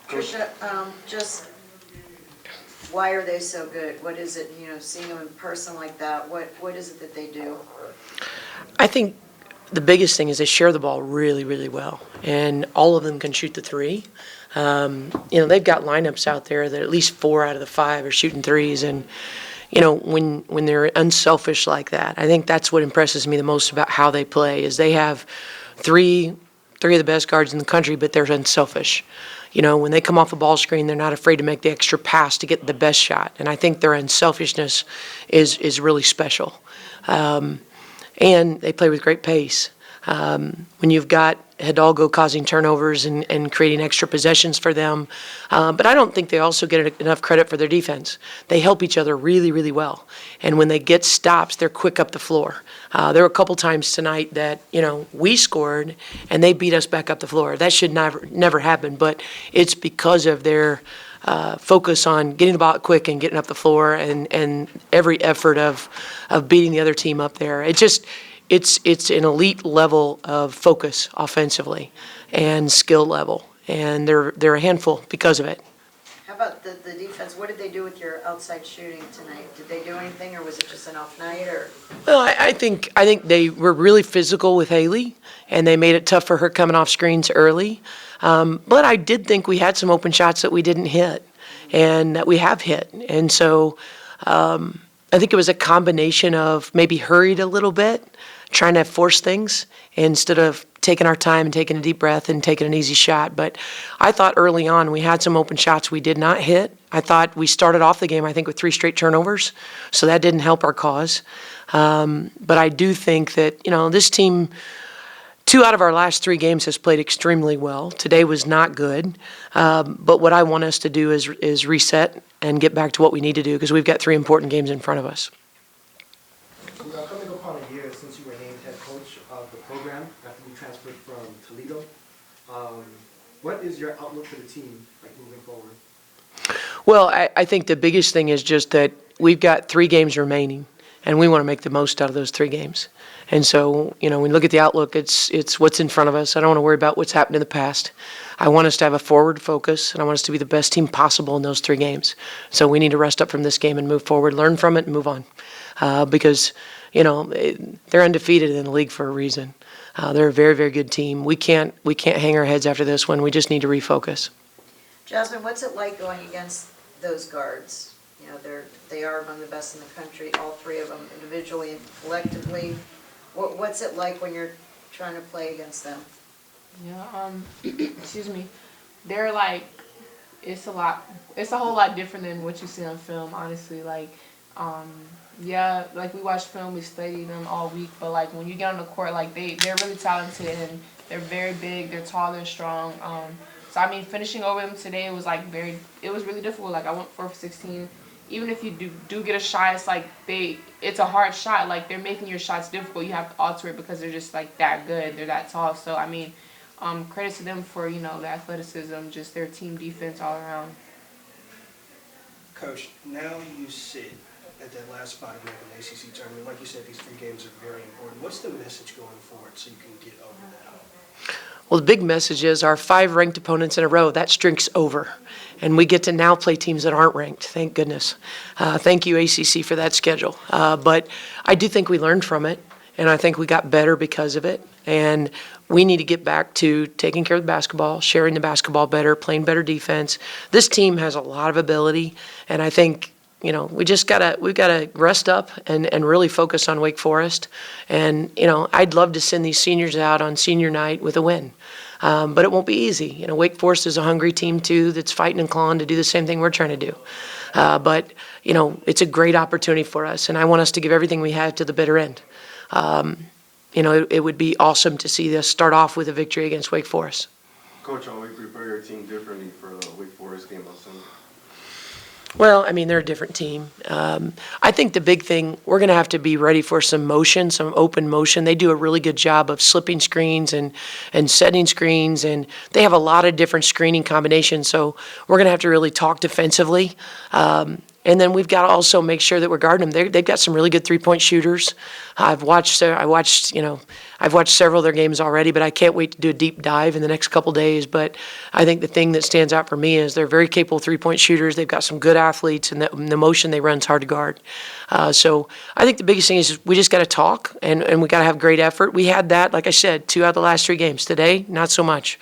Tricia, just why are they so good? What is it, seeing them in person like that, what is it that they do? I think the biggest thing is they share the ball really, really well, and all of them can shoot the three. They've got lineups out there that at least 4 out of the 5 are shooting threes, and when they're unselfish like that, I think that's what impresses me the most about how they play. Is they have three of the best guards in the country, but they're unselfish. When they come off a ball screen, they're not afraid to make the extra pass to get the best shot, and I think their unselfishness is really special. And they play with great pace. When you've got Hidalgo causing turnovers and creating extra possessions for them. But I don't think they also get enough credit for their defense. They help each other really, really well. And when they get stops, they're quick up the floor. There were a couple times tonight that, we scored and they beat us back up the floor. That should never happen, but it's because of their focus on getting the ball quick and getting up the floor and every effort of beating the other team up there. It's an elite level of focus offensively and skill level, and they're a handful because of it. How about the defense? What did they do with your outside shooting tonight? Did they do anything, or was it just an off night? Or well, I think they were really physical with Haley, and they made it tough for her coming off screens early. But I did think we had some open shots that we didn't hit, and that we have hit, and so I think it was a combination of maybe hurried a little bit, trying to force things instead of taking our time and taking a deep breath and taking an easy shot. But I thought early on we had some open shots we did not hit. I thought we started off the game, I think, with 3 straight turnovers, so that didn't help our cause. But I do think that, this team, 2 out of our last 3 games has played extremely well. Today was not good. But what I want us to do is reset and get back to what we need to do, because we've got 3 important games in front of us. Coming upon a year since you were named head coach of the program after you transferred from Toledo, what is your outlook for the team moving forward? Well, I think the biggest thing is just that we've got 3 games remaining, and we want to make the most out of those 3 games. And so, when we look at the outlook, it's what's in front of us. I don't want to worry about what's happened in the past. I want us to have a forward focus, and I want us to be the best team possible in those 3 games. So we need to rest up from this game and move forward, learn from it, and move on. Because, they're undefeated in the league for a reason. They're a very, very good team. We can't hang our heads after this one. We just need to refocus. Jasmyne, what's it like going against those guards? They are among the best in the country, all 3 of them, individually and collectively. What's it like when you're trying to play against them? Yeah, excuse me. They're it's a whole lot different than what you see on film, honestly. We watch film, we study them all week, but when you get on the court, they're really talented and they're very big, they're tall, they're strong. So finishing over them today was it was really difficult. I went 4 for 16. Even if you do get a shot, it's a hard shot. They're making your shots difficult. You have to alter it because they're just that good. They're that tall. So credit to them for the athleticism, just their team defense all around. Coach, now you sit at that last spot of making the ACC tournament. Like you said, these 3 games are very important. What's the message going forward so you can get over that hump? Well, the big message is our 5 ranked opponents in a row, that streak's over. And we get to now play teams that aren't ranked, thank goodness. Thank you, ACC, for that schedule. But I do think we learned from it, and I think we got better because of it. And we need to get back to taking care of the basketball, sharing the basketball better, playing better defense. This team has a lot of ability, and I think we've gotta rest up and really focus on Wake Forest. And I'd love to send these seniors out on senior night with a win, but it won't be easy. Wake Forest is a hungry team too that's fighting and clawing to do the same thing we're trying to do. But it's a great opportunity for us, and I want us to give everything we have to the bitter end. It would be awesome to see this start off with a victory against Wake Forest. Coach, how will you prepare your team differently for the Wake Forest game on Sunday? Well, they're a different team. I think the big thing, we're going to have to be ready for some motion, some open motion. They do a really good job of slipping screens and setting screens, and they have a lot of different screening combinations, so we're going to have to really talk defensively. And then we've got to also make sure that we're guarding them. They've got some really good 3-point shooters. I watched I've watched several of their games already, but I can't wait to do a deep dive in the next couple days. But I think the thing that stands out for me is they're very capable three-point shooters. They've got some good athletes, and the motion they run is hard to guard. So I think the biggest thing is we just got to talk, and we got to have great effort. We had that, like I said, 2 out of the last 3 games. Today, not so much.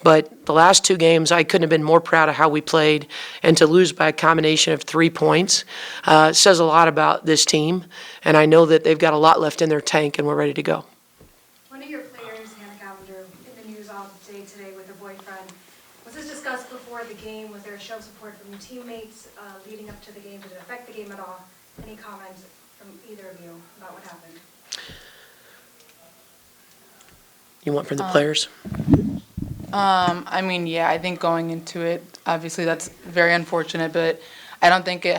But the last 2 games, I couldn't have been more proud of how we played, and to lose by a combination of 3 points says a lot about this team, and I know that they've got a lot left in their tank, and we're ready to go. One of your players, Hannah Cavender, in the news all day today with her boyfriend. Was this discussed before the game? Was there a show of support from your teammates leading up to the game? Did it affect the game at all? Any comments from either of you about what happened? You want from the players? I mean, yeah, I think going into it, obviously that's very unfortunate, but I don't think it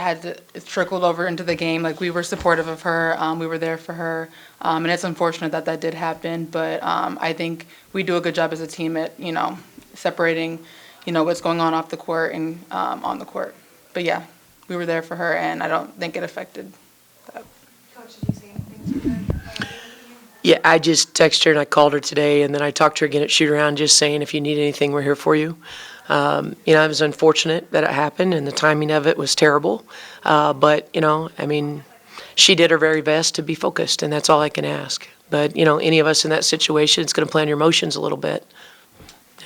trickled over into the game. Like, we were supportive of her, we were there for her, and it's unfortunate that that did happen, but I think we do a good job as a team at, separating, what's going on off the court and on the court. But yeah, we were there for her, and I don't think it affected that. Coach, did you say anything to her? Yeah, I just texted her and I called her today, and then I talked to her again at shoot-around, just saying if you need anything, we're here for you. It was unfortunate that it happened, and the timing of it was terrible. But she did her very best to be focused, and that's all I can ask. But, any of us in that situation, it's going to play on your emotions a little bit.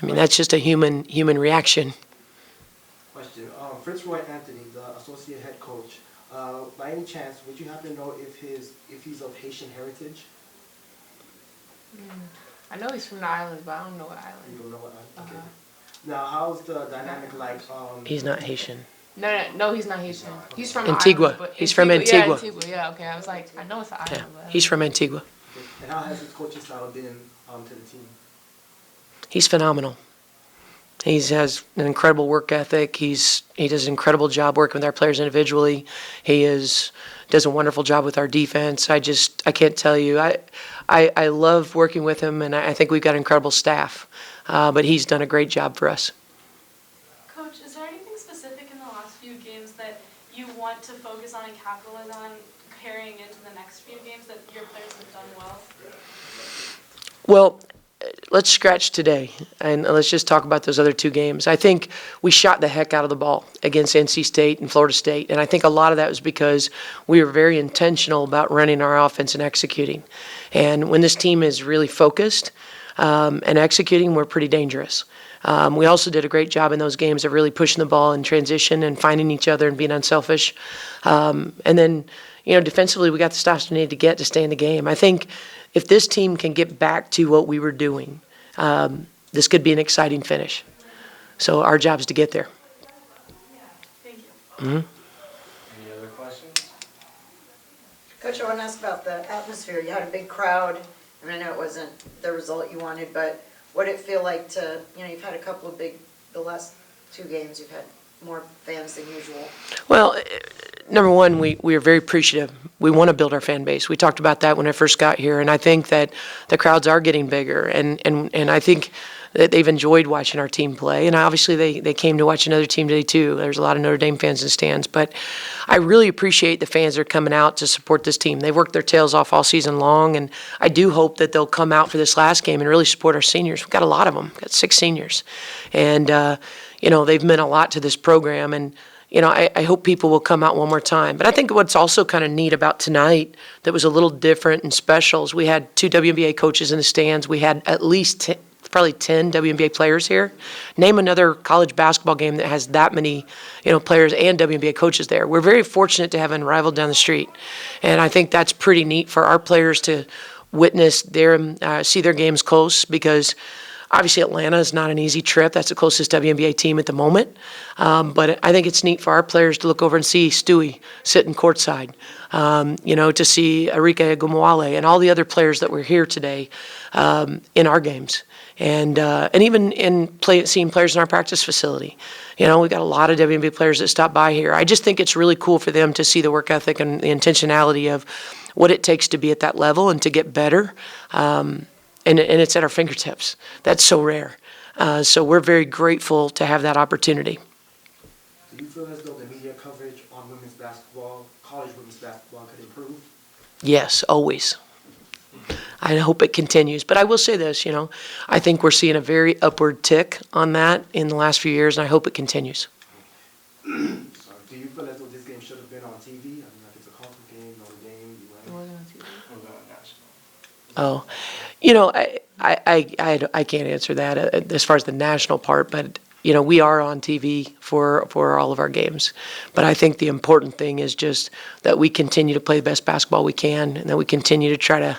That's just a human reaction. Question. Fritz Roy Anthony, the associate head coach, by any chance, would you happen to know if he's of Haitian heritage? I know he's from the islands, but I don't know what You island. don't know what okay. Now, how's the dynamic like? He's not Haitian. No, he's not Haitian. He's from Antigua. The island, but He's from Yeah, Antigua. Antigua. Yeah, okay. I was like, I know it's an Yeah, island. But he's from Antigua. And how has his coaching style been to the team? He's phenomenal. He has an incredible work ethic. He does an incredible job working with our players individually. He does a wonderful job with our defense. I can't tell you. I love working with him, and I think we've got an incredible staff. But he's done a great job for us. Coach, is there anything specific in the last few games that you want to focus on and capitalize on carrying into the next few games that your players have done well? Well, let's scratch today, and let's just talk about those other 2 games. I think we shot the heck out of the ball against NC State and Florida State, and I think a lot of that was because we were very intentional about running our offense and executing. And when this team is really focused and executing, we're pretty dangerous. We also did a great job in those games of really pushing the ball in transition and finding each other and being unselfish. And then, defensively, we got the stops we needed to get to stay in the game. I think if this team can get back to what we were doing, this could be an exciting finish. So our job is to get there. Thank you. Mm-hmm. Any other questions? Coach, I want to ask about the atmosphere. You had a big crowd. I know it wasn't the result you wanted, but what did it feel like to, you've had a couple of the last 2 games, you've had more fans than usual. Well, number one, we are very appreciative. We want to build our fan base. We talked about that when I first got here, and I think that the crowds are getting bigger, and I think that they've enjoyed watching our team play, and obviously they came to watch another team today too. There's a lot of Notre Dame fans in the stands, but I really appreciate the fans that are coming out to support this team. They've worked their tails off all season long, and I do hope that they'll come out for this last game and really support our seniors. We've got a lot of them. We've got 6 seniors, and they've meant a lot to this program, and I hope people will come out one more time. But I think what's also kind of neat about tonight that was a little different and special is we had 2 WNBA coaches in the stands. We had at least probably 10 WNBA players here. Name another college basketball game that has that many players and WNBA coaches there. We're very fortunate to have a rival down the street. And I think that's pretty neat for our players to witness see their games close, because obviously Atlanta is not an easy trip. That's the closest WNBA team at the moment. But I think it's neat for our players to look over and see Stewie sitting courtside, to see Arike Agumwale and all the other players that were here today in our games. And even seeing players in our practice facility. We've got a lot of WNBA players that stop by here. I just think it's really cool for them to see the work ethic and the intentionality of what it takes to be at that level and to get better. And it's at our fingertips. That's so rare. So we're very grateful to have that opportunity. Do you feel as though the media coverage on women's basketball, college women's basketball, could improve? Yes, always. I hope it continues. But I will say this, I think we're seeing a very upward tick on that in the last few years, and I hope it continues. Do you feel as though this game should have been on TV? I mean, like it's a conference game, Notre Dame, We're going national. Oh, I can't answer that as far as the national part, but, we are on TV for all of our games. But I think the important thing is just that we continue to play the best basketball we can, and that we continue to try to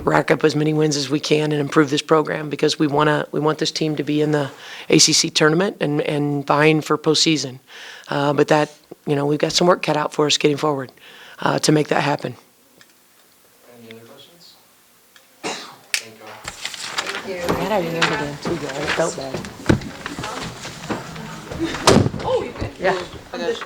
rack up as many wins as we can and improve this program, because we want this team to be in the ACC tournament and vying for postseason. But that, we've got some work cut out for us getting forward to make that happen. Any other questions? Thank you all. Thank you. Glad I remembered them too, though. I felt bad. Oh, you good? Yeah. I'm just